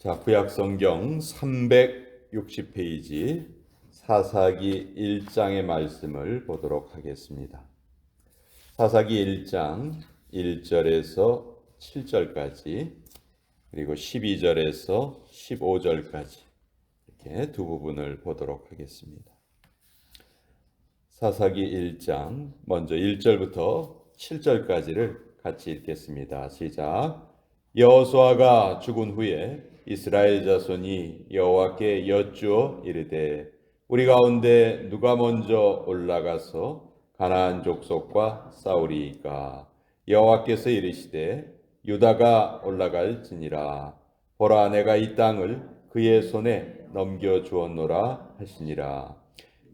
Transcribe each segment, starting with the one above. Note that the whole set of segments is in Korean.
자, 구약성경 360페이지 사사기 1장의 말씀을 보도록 하겠습니다. 사사기 1장 1절에서 7절까지 그리고 12절에서 15절까지 이렇게 두 부분을 보도록 하겠습니다. 사사기 1장 먼저 1절부터 7절까지를 같이 읽겠습니다. 시작. 여호수아가 죽은 후에 이스라엘 자손이 여호와께 여쭈어 이르되 우리 가운데 누가 먼저 올라가서 가나안 족속과 싸우리이까. 여호와께서 이르시되 유다가 올라갈지니라. 보라, 내가 이 땅을 그의 손에 넘겨 주었노라 하시니라.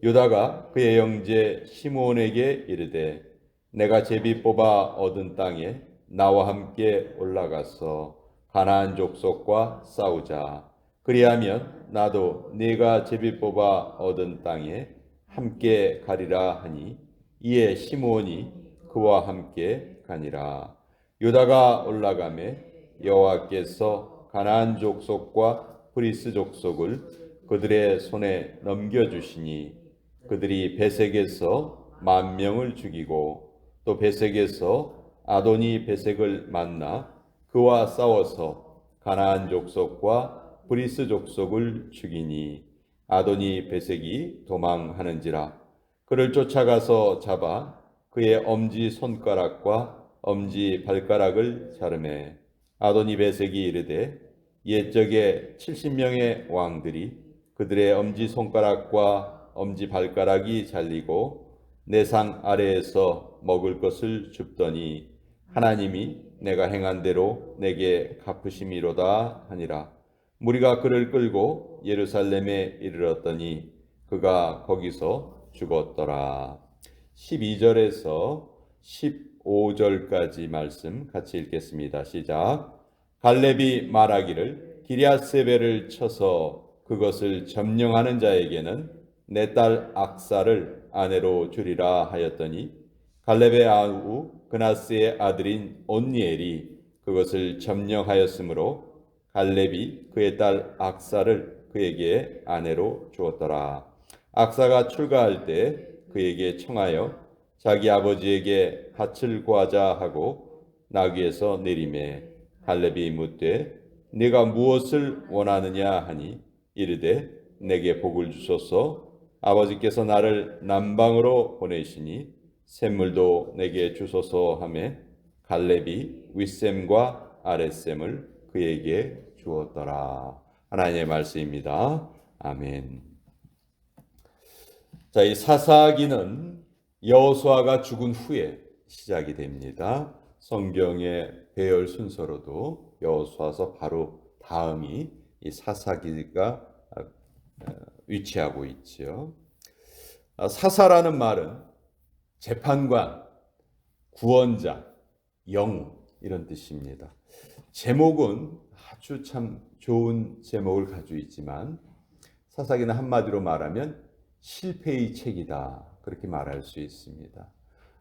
유다가 그의 형제 시므온에게 이르되 내가 제비 뽑아 얻은 땅에 나와 함께 올라가서 가나안 족속과 싸우자. 그리하면 나도 네가 제비 뽑아 얻은 땅에 함께 가리라 하니 이에 시므온이 그와 함께 가니라. 유다가 올라가매 여호와께서 가나안 족속과 브리스 족속을 그들의 손에 넘겨주시니 그들이 베색에서 10,000명을 죽이고 또 베색에서 아도니 베색을 만나 그와 싸워서 가나안 족속과 브리스 족속을 죽이니 아도니 베색이 도망하는지라. 그를 쫓아가서 잡아 그의 엄지 손가락과 엄지 발가락을 자르매 아도니 베색이 이르되 옛적에 70명의 왕들이 그들의 엄지 손가락과 엄지 발가락이 잘리고 내 상 아래에서 먹을 것을 줍더니 하나님이 내가 행한 대로 내게 갚으심이로다 하니라. 무리가 그를 끌고 예루살렘에 이르렀더니 그가 거기서 죽었더라. 12절에서 15절까지 말씀 같이 읽겠습니다. 시작. 갈렙이 말하기를 기럇세벨을 쳐서 그것을 점령하는 자에게는 내 딸 악사를 아내로 주리라 하였더니 갈렙의 아우 그나스의 아들인 온니엘이 그것을 점령하였으므로 갈렙이 그의 딸 악사를 그에게 아내로 주었더라. 악사가 출가할 때 그에게 청하여 자기 아버지에게 밭을 구하자 하고 나귀에서 내리매 갈렙이 묻되 네가 무엇을 원하느냐 하니 이르되 내게 복을 주소서. 아버지께서 나를 남방으로 보내시니 샘물도 내게 주소서 하매 갈렙이 윗샘과 아랫샘을 그에게 주었더라. 하나님의 말씀입니다. 아멘. 자, 이 사사기는 여호수아가 죽은 후에 시작이 됩니다. 성경의 배열 순서로도 여호수아서 바로 다음이 이 사사기가 위치하고 있지요. 사사라는 말은 재판관, 구원자, 영웅 이런 뜻입니다. 제목은 아주 참 좋은 제목을 가지고 있지만 사사기는 한마디로 말하면 실패의 책이다 그렇게 말할 수 있습니다.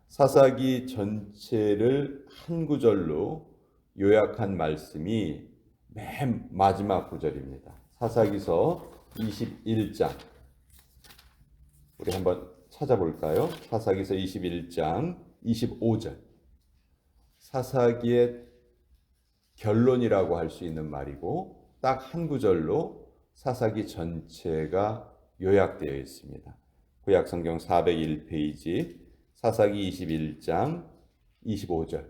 사사기 전체를 한 구절로 요약한 말씀이 맨 마지막 구절입니다. 사사기서 21장 우리 한번 찾아볼까요? 사사기서 21장 25절 사사기의 결론이라고 할 수 있는 말이고 딱 한 구절로 사사기 전체가 요약되어 있습니다. 구약성경 401페이지 사사기 21장 25절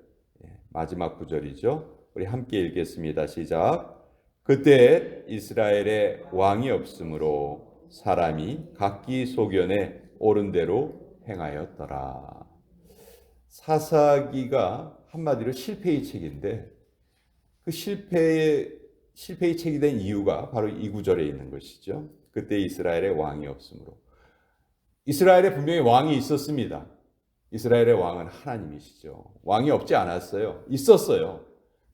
마지막 구절이죠. 우리 함께 읽겠습니다. 시작. 그때 이스라엘에 왕이 없으므로 사람이 각기 소견에 옳은 대로 행하였더라. 사사기가 한마디로 실패의 책인데 그 실패의 책이 된 이유가 바로 이 구절에 있는 것이죠. 그때 이스라엘에 왕이 없으므로. 이스라엘에 분명히 왕이 있었습니다. 이스라엘의 왕은 하나님이시죠. 왕이 없지 않았어요. 있었어요.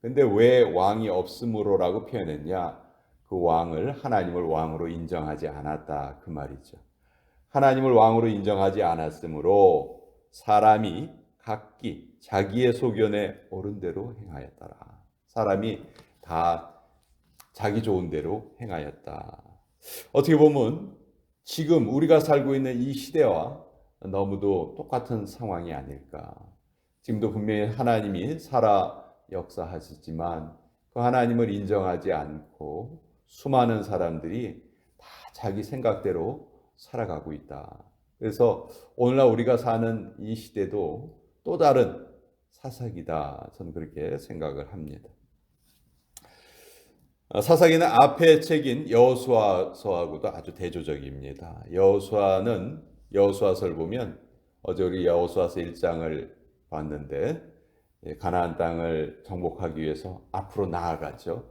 근데 왜 왕이 없으므로라고 표현했냐? 그 왕을 하나님을 왕으로 인정하지 않았다 그 말이죠. 하나님을 왕으로 인정하지 않았으므로 사람이 각기 자기의 소견에 옳은 대로 행하였더라. 사람이 다 자기 좋은 대로 행하였다. 어떻게 보면 지금 우리가 살고 있는 이 시대와 너무도 똑같은 상황이 아닐까. 지금도 분명히 하나님이 살아 역사하시지만 그 하나님을 인정하지 않고 수많은 사람들이 다 자기 생각대로 살아가고 있다. 그래서 오늘날 우리가 사는 이 시대도 또 다른 사사기다. 저는 그렇게 생각을 합니다. 사사기는 앞의 책인 여호수아서하고도 아주 대조적입니다. 여호수아서를 보면 어제 우리 여호수아서 1장을 봤는데 가나안 땅을 정복하기 위해서 앞으로 나아가죠.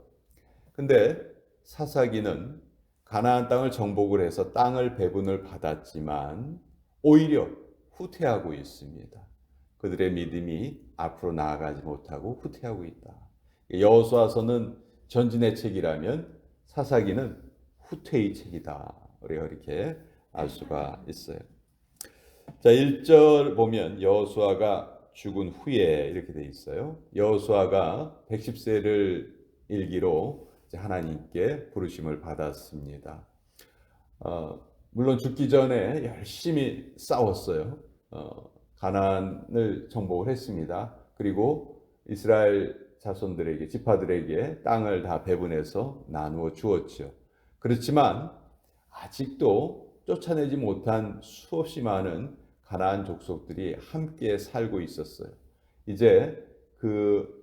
근데 사사기는 가나안 땅을 정복을 해서 땅을 배분을 받았지만 오히려 후퇴하고 있습니다. 그들의 믿음이 앞으로 나아가지 못하고 후퇴하고 있다. 여호수아서는 전진의 책이라면 사사기는 후퇴의 책이다. 우리가 이렇게 알 수가 있어요. 자, 1절 보면 여호수아가 죽은 후에 이렇게 돼 있어요. 여호수아가 110세를 일기로 하나님께 부르심을 받았습니다. 물론 죽기 전에 열심히 싸웠어요. 가나안을 정복을 했습니다. 그리고 이스라엘 자손들에게, 지파들에게 땅을 다 배분해서 나누어 주었죠. 그렇지만 아직도 쫓아내지 못한 수없이 많은 가나안 족속들이 함께 살고 있었어요. 이제 그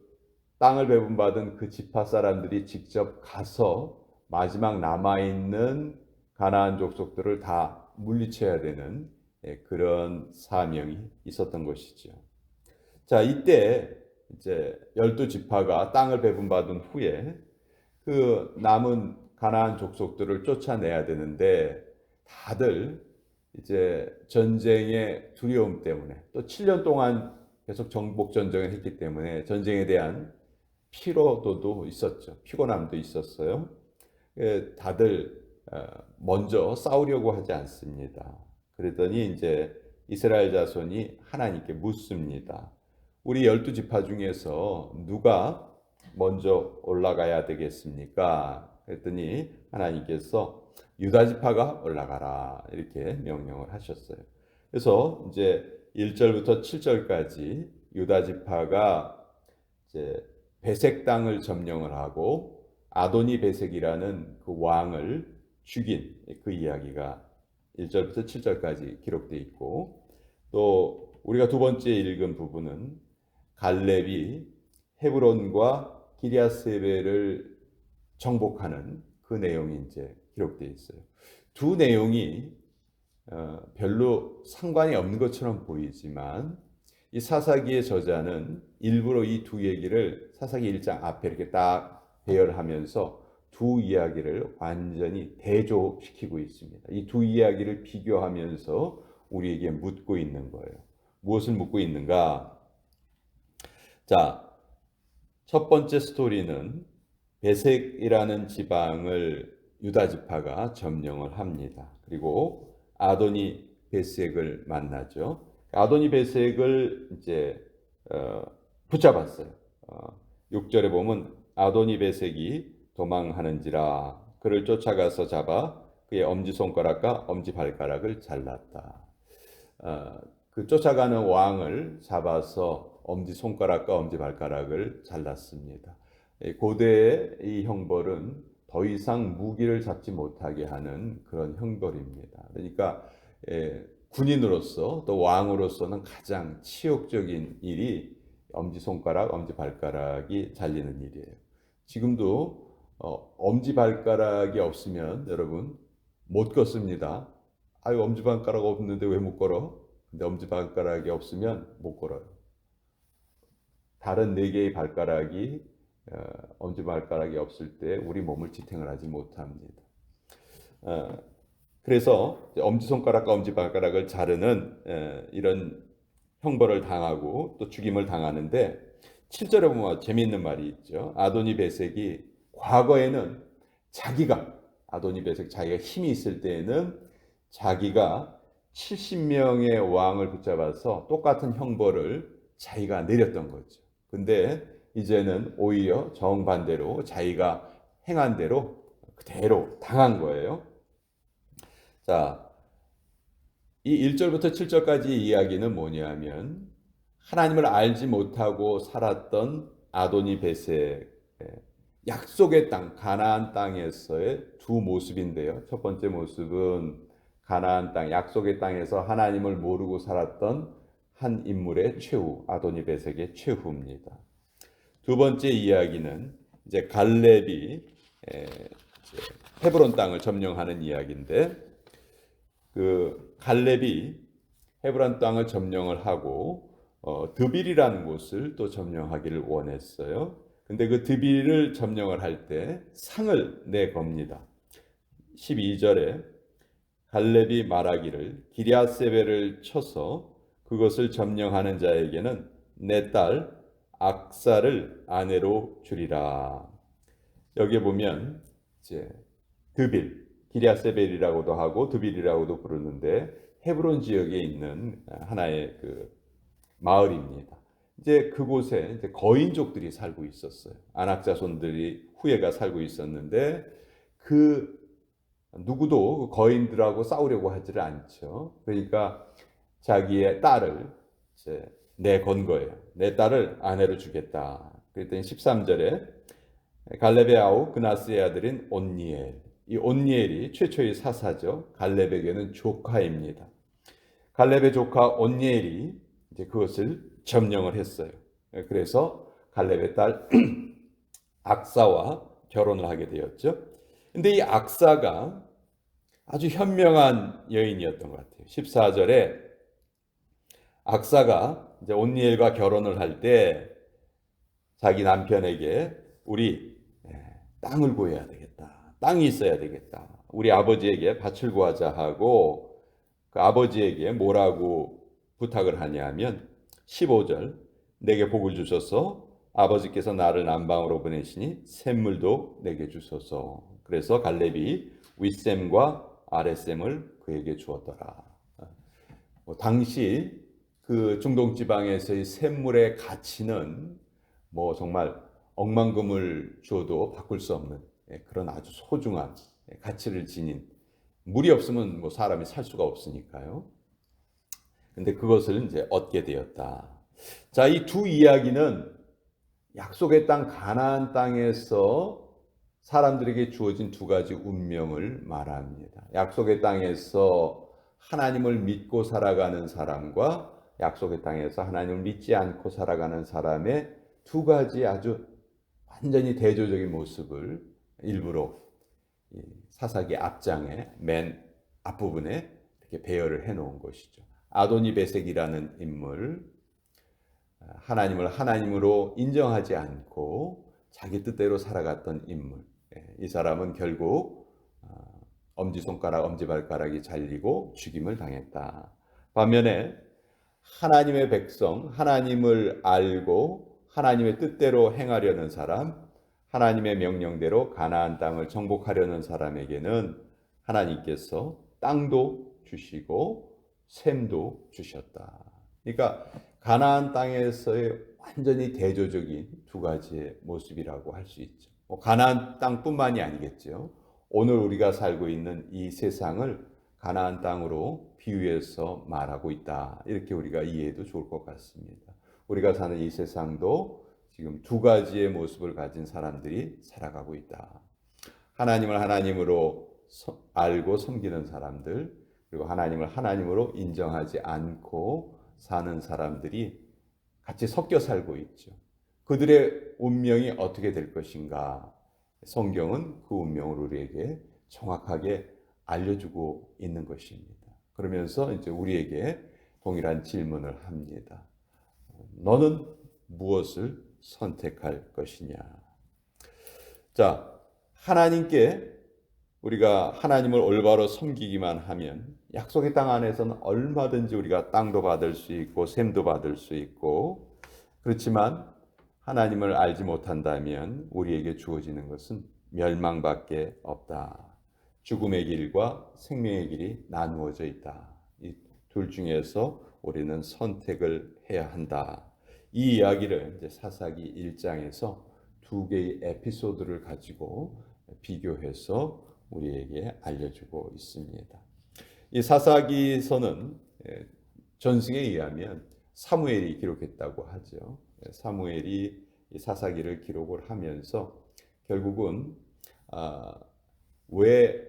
땅을 배분받은 그 지파 사람들이 직접 가서 마지막 남아있는 가나안 족속들을 다 물리쳐야 되는 그런 사명이 있었던 것이죠. 자, 이때 이제 12지파가 땅을 배분받은 후에 그 남은 가나안 족속들을 쫓아내야 되는데 다들 이제 전쟁의 두려움 때문에 또 7년 동안 계속 정복 전쟁을 했기 때문에 전쟁에 대한 피로도도 있었죠. 피곤함도 있었어요. 다들 먼저 싸우려고 하지 않습니다. 그랬더니 이제 이스라엘 자손이 하나님께 묻습니다. 우리 12지파 중에서 누가 먼저 올라가야 되겠습니까? 그랬더니 하나님께서 유다지파가 올라가라 이렇게 명령을 하셨어요. 그래서 이제 1절부터 7절까지 유다지파가 이제 베색 땅을 점령을 하고 아도니 베색이라는 그 왕을 죽인 그 이야기가 1절부터 7절까지 기록되어 있고, 또 우리가 두 번째 읽은 부분은 갈렙이 헤브론과 기럇세벨을 정복하는 그 내용이 이제 기록되어 있어요. 두 내용이 별로 상관이 없는 것처럼 보이지만 이 사사기의 저자는 일부러 이 두 얘기를 사사기 1장 앞에 이렇게 딱 배열하면서 두 이야기를 완전히 대조시키고 있습니다. 이 두 이야기를 비교하면서 우리에게 묻고 있는 거예요. 무엇을 묻고 있는가? 자, 첫 번째 스토리는 베색이라는 지방을 유다 지파가 점령을 합니다. 그리고 아도니 베색을 만나죠. 아도니 베색을 이제 붙잡았어요. 6절에 보면 아도니 베색이 도망하는지라 그를 쫓아가서 잡아 그의 엄지손가락과 엄지발가락을 잘랐다. 그 쫓아가는 왕을 잡아서 엄지손가락과 엄지발가락을 잘랐습니다. 고대의 이 형벌은 더 이상 무기를 잡지 못하게 하는 그런 형벌입니다. 그러니까 군인으로서 또 왕으로서는 가장 치욕적인 일이 엄지손가락, 엄지발가락이 잘리는 일이에요. 지금도 엄지발가락이 없으면 여러분 못 걷습니다. 아유, 엄지발가락 없는데 왜 못 걸어? 근데 엄지발가락이 없으면 못 걸어요. 다른 4개의 발가락이 엄지발가락이 없을 때 우리 몸을 지탱을 하지 못합니다. 그래서 엄지손가락과 엄지발가락을 자르는 이런 형벌을 당하고 또 죽임을 당하는데 7절에 보면 재미있는 말이 있죠. 아도니 베색이 과거에는 아도니 베색 자기가 힘이 있을 때에는 자기가 70명의 왕을 붙잡아서 똑같은 형벌을 자기가 내렸던 거죠. 근데 이제는 오히려 정반대로 자기가 행한 대로 그대로 당한 거예요. 자, 이 1절부터 7절까지 이야기는 뭐냐면 하나님을 알지 못하고 살았던 아도니 베셋의 약속의 땅, 가나안 땅에서의 두 모습인데요. 첫 번째 모습은 가나안 땅, 약속의 땅에서 하나님을 모르고 살았던 한 인물의 최후, 아도니 베섹의 최후입니다. 두 번째 이야기는 이제 갈렙이 헤브론 땅을 점령하는 이야기인데, 그 갈렙이 헤브론 땅을 점령을 하고 드빌이라는 곳을 또 점령하기를 원했어요. 근데 그 드빌을 점령을 할 때 상을 내 겁니다. 12절에 갈렙이 말하기를 기럇세벨을 쳐서 그것을 점령하는 자에게는 내 딸 악사를 아내로 주리라. 여기 보면 이제 드빌, 기럇세벨이라고도 하고 드빌이라고도 부르는데 헤브론 지역에 있는 하나의 그 마을입니다. 이제 그곳에 이제 거인족들이 살고 있었어요. 안악 자손들이 후예가 살고 있었는데 그 누구도 거인들하고 싸우려고 하지를 않죠. 그러니까 자기의 딸을 이제 내건 거예요. 내 딸을 아내로 주겠다. 그랬더니 13절에 갈렙의 아우 그나스의 아들인 온니엘. 이 온니엘이 최초의 사사죠. 갈렙에게는 조카입니다. 갈렙의 조카 온니엘이 이제 그것을 점령을 했어요. 그래서 갈렙의 딸 악사와 결혼을 하게 되었죠. 근데 이 악사가 아주 현명한 여인이었던 것 같아요. 14절에 악사가 이제 온니엘과 결혼을 할 때 자기 남편에게 우리 땅을 구해야 되겠다. 땅이 있어야 되겠다. 우리 아버지에게 밭을 구하자 하고 그 아버지에게 뭐라고 부탁을 하냐면 15절 내게 복을 주셔서 아버지께서 나를 남방으로 보내시니 샘물도 내게 주소서. 그래서 갈렙이 윗샘과 아랫샘을 그에게 주었더라. 당시 그 중동 지방에서의 샘물의 가치는 뭐 정말 억만금을 줘도 바꿀 수 없는 그런 아주 소중한 가치를 지닌, 물이 없으면 뭐 사람이 살 수가 없으니까요. 근데 그것을 이제 얻게 되었다. 자, 이 두 이야기는 약속의 땅 가나안 땅에서 사람들에게 주어진 두 가지 운명을 말합니다. 약속의 땅에서 하나님을 믿고 살아가는 사람과 약속의 땅에서 하나님을 믿지 않고 살아가는 사람의 두 가지 아주 완전히 대조적인 모습을 일부러 사사기 앞장에 맨 앞부분에 이렇게 배열을 해놓은 것이죠. 아도니 베섹이라는 인물, 하나님을 하나님으로 인정하지 않고 자기 뜻대로 살아갔던 인물. 이 사람은 결국 엄지손가락, 엄지발가락이 잘리고 죽임을 당했다. 반면에 하나님의 백성, 하나님을 알고 하나님의 뜻대로 행하려는 사람, 하나님의 명령대로 가나안 땅을 정복하려는 사람에게는 하나님께서 땅도 주시고 샘도 주셨다. 그러니까 가나안 땅에서의 완전히 대조적인 두 가지의 모습이라고 할 수 있죠. 가나안 땅뿐만이 아니겠죠. 오늘 우리가 살고 있는 이 세상을 가나안 땅으로 비유해서 말하고 있다. 이렇게 우리가 이해해도 좋을 것 같습니다. 우리가 사는 이 세상도 지금 두 가지의 모습을 가진 사람들이 살아가고 있다. 하나님을 하나님으로 알고 섬기는 사람들, 그리고 하나님을 하나님으로 인정하지 않고 사는 사람들이 같이 섞여 살고 있죠. 그들의 운명이 어떻게 될 것인가? 성경은 그 운명을 우리에게 정확하게 알려주고 있는 것입니다. 그러면서 이제 우리에게 동일한 질문을 합니다. 너는 무엇을 선택할 것이냐? 자, 하나님께 우리가 하나님을 올바로 섬기기만 하면 약속의 땅 안에서는 얼마든지 우리가 땅도 받을 수 있고 샘도 받을 수 있고, 그렇지만 하나님을 알지 못한다면 우리에게 주어지는 것은 멸망밖에 없다. 죽음의 길과 생명의 길이 나누어져 있다. 이 둘 중에서 우리는 선택을 해야 한다. 이 이야기를 이제 사사기 1장에서 두 개의 에피소드를 가지고 비교해서 우리에게 알려주고 있습니다. 이 사사기서는 전승에 의하면 사무엘이 기록했다고 하죠. 사무엘이 이 사사기를 기록을 하면서 결국은 왜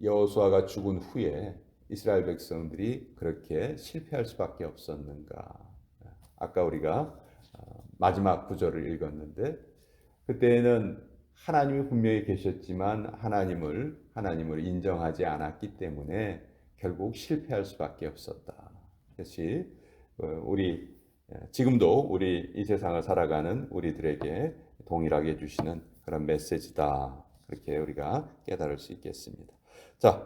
여호수아가 죽은 후에 이스라엘 백성들이 그렇게 실패할 수밖에 없었는가? 아까 우리가 마지막 구절을 읽었는데 그때는 하나님이 분명히 계셨지만 하나님을 인정하지 않았기 때문에 결국 실패할 수밖에 없었다. 그것이 지금도 우리 이 세상을 살아가는 우리들에게 동일하게 주시는 그런 메시지다. 그렇게 우리가 깨달을 수 있겠습니다. 자,